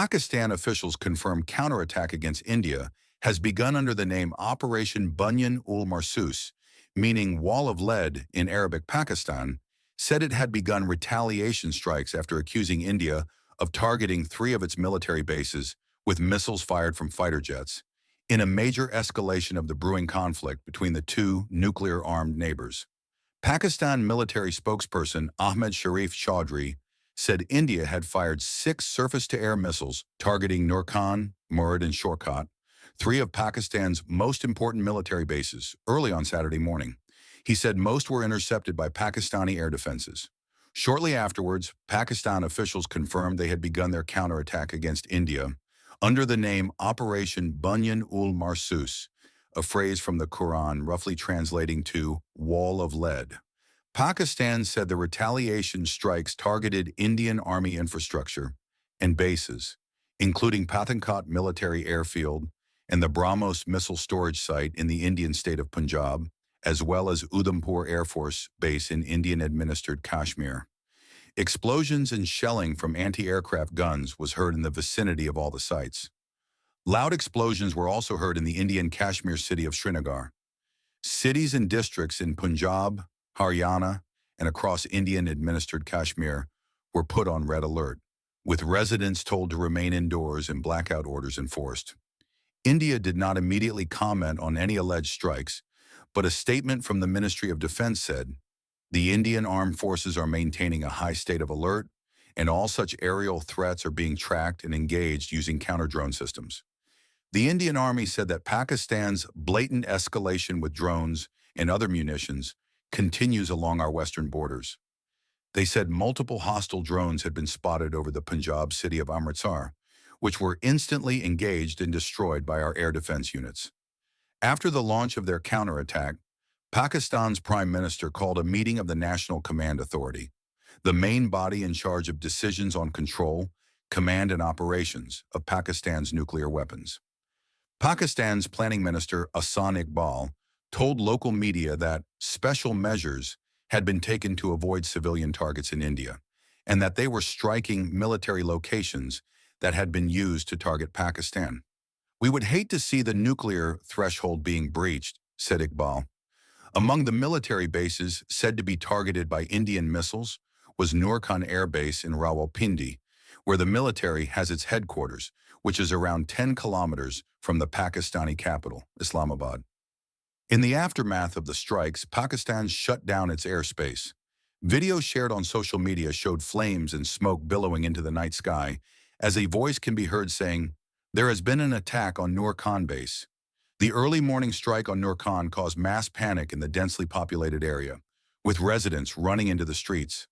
Pakistan officials confirm counterattack against India has begun under the name Operation Bunyan-ul-Marsus, meaning Wall of Lead in Arabic. Pakistan said it had begun retaliation strikes after accusing India of targeting three of its military bases with missiles fired from fighter jets, in a major escalation of the brewing conflict between the two nuclear-armed neighbors. Pakistan military spokesperson Ahmed Sharif Chaudhry said India had fired 6 surface-to-air missiles targeting Nurkan, Murad, and Shorkat, three of Pakistan's most important military bases, early on Saturday morning. He said most were intercepted by Pakistani air defenses. Shortly afterwards, Pakistan officials confirmed they had begun their counterattack against India under the name Operation Bunyan-ul-Marsus, a phrase from the Quran roughly translating to Wall of Lead. Pakistan said the retaliation strikes targeted Indian Army infrastructure and bases, including Pathankot military airfield and the BrahMos missile storage site in the Indian state of Punjab, as well as Udhampur Air Force Base in Indian-administered Kashmir. Explosions and shelling from anti-aircraft guns was heard in the vicinity of all the sites. Loud explosions were also heard in the Indian Kashmir city of Srinagar. Cities and districts in Punjab, Haryana, and across Indian-administered Kashmir were put on red alert, with residents told to remain indoors and blackout orders enforced. India did not immediately comment on any alleged strikes, but a statement from the Ministry of Defense said, "The Indian armed forces are maintaining a high state of alert, and all such aerial threats are being tracked and engaged using counter-drone systems." The Indian Army said that Pakistan's blatant escalation with drones and other munitions continues along our western borders. They said multiple hostile drones had been spotted over the Punjab city of Amritsar, which were instantly engaged and destroyed by our air defense units. After the launch of their counterattack, Pakistan's Prime Minister called a meeting of the National Command Authority, the main body in charge of decisions on control, command, and operations of Pakistan's nuclear weapons. Pakistan's Planning Minister Ahsan Iqbal told local media that special measures had been taken to avoid civilian targets in India, and that they were striking military locations that had been used to target Pakistan. "We would hate to see the nuclear threshold being breached," said Iqbal. Among the military bases said to be targeted by Indian missiles was Nurkan Air Base in Rawalpindi, where the military has its headquarters, which is around 10 kilometers from the Pakistani capital, Islamabad. In the aftermath of the strikes, Pakistan shut down its airspace. Videos shared on social media showed flames and smoke billowing into the night sky, as a voice can be heard saying, "There has been an attack on Nurkan base." The early morning strike on Nurkan caused mass panic in the densely populated area, with residents running into the streets.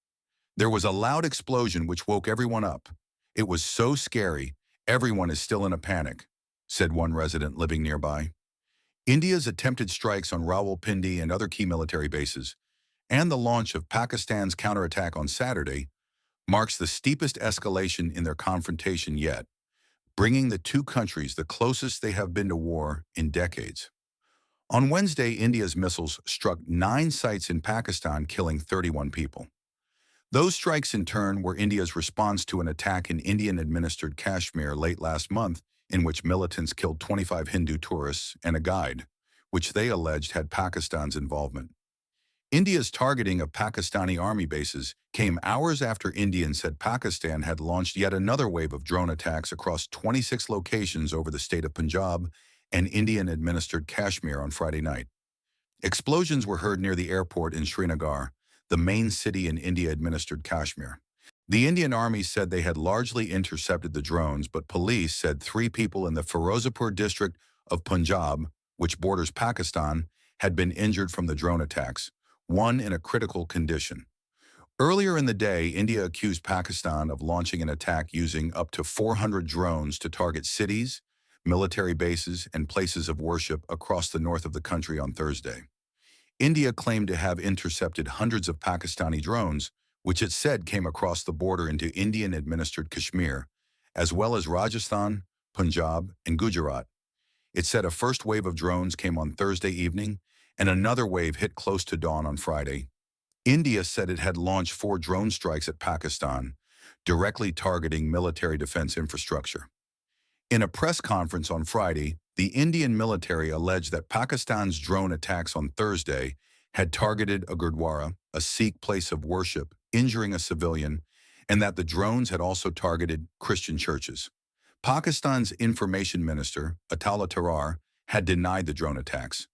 "There was a loud explosion which woke everyone up. It was so scary, everyone is still in a panic," said one resident living nearby. India's attempted strikes on Rawalpindi and other key military bases, and the launch of Pakistan's counterattack on Saturday, marks the steepest escalation in their confrontation yet, bringing the two countries the closest they have been to war in decades. On Wednesday, India's missiles struck 9 sites in Pakistan, killing 31 people. Those strikes, in turn, were India's response to an attack in Indian-administered Kashmir late last month, in which militants killed 25 Hindu tourists and a guide, which they alleged had Pakistan's involvement. India's targeting of Pakistani army bases came hours after India said Pakistan had launched yet another wave of drone attacks across 26 locations over the state of Punjab and Indian-administered Kashmir on Friday night. Explosions were heard near the airport in Srinagar, the main city in India-administered Kashmir. The Indian Army said they had largely intercepted the drones, but police said 3 people in the Firozapur district of Punjab, which borders Pakistan, had been injured from the drone attacks, one in a critical condition. Earlier in the day, India accused Pakistan of launching an attack using up to 400 drones to target cities, military bases, and places of worship across the north of the country on Thursday. India claimed to have intercepted hundreds of Pakistani drones, which it said came across the border into Indian-administered Kashmir, as well as Rajasthan, Punjab, and Gujarat. It said a first wave of drones came on Thursday evening, and another wave hit close to dawn on Friday. India said it had launched 4 drone strikes at Pakistan, directly targeting military defense infrastructure. In a press conference on Friday, the Indian military alleged that Pakistan's drone attacks on Thursday had targeted a Gurdwara, a Sikh place of worship, injuring a civilian, and that the drones had also targeted Christian churches. Pakistan's information minister, Atal Tarar, had denied the drone attacks.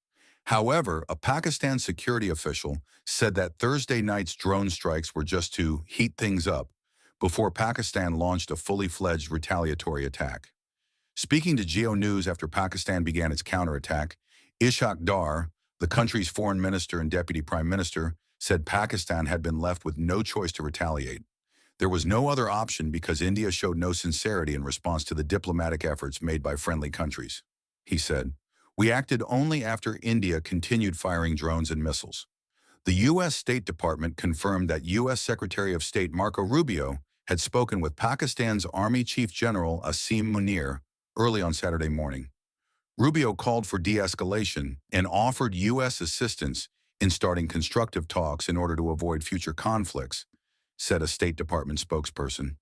However, a Pakistan security official said that Thursday night's drone strikes were just to heat things up before Pakistan launched a fully-fledged retaliatory attack. Speaking to Geo News after Pakistan began its counterattack, Ishaq Dar, the country's foreign minister and deputy prime minister, said Pakistan had been left with no choice to retaliate. There was no other option because India showed no sincerity in response to the diplomatic efforts made by friendly countries. He said, "We acted only after India continued firing drones and missiles." The U.S. State Department confirmed that U.S. Secretary of State Marco Rubio had spoken with Pakistan's Army Chief General Asim Munir early on Saturday morning. Rubio called for de-escalation and offered U.S. assistance in starting constructive talks in order to avoid future conflicts, said a State Department spokesperson.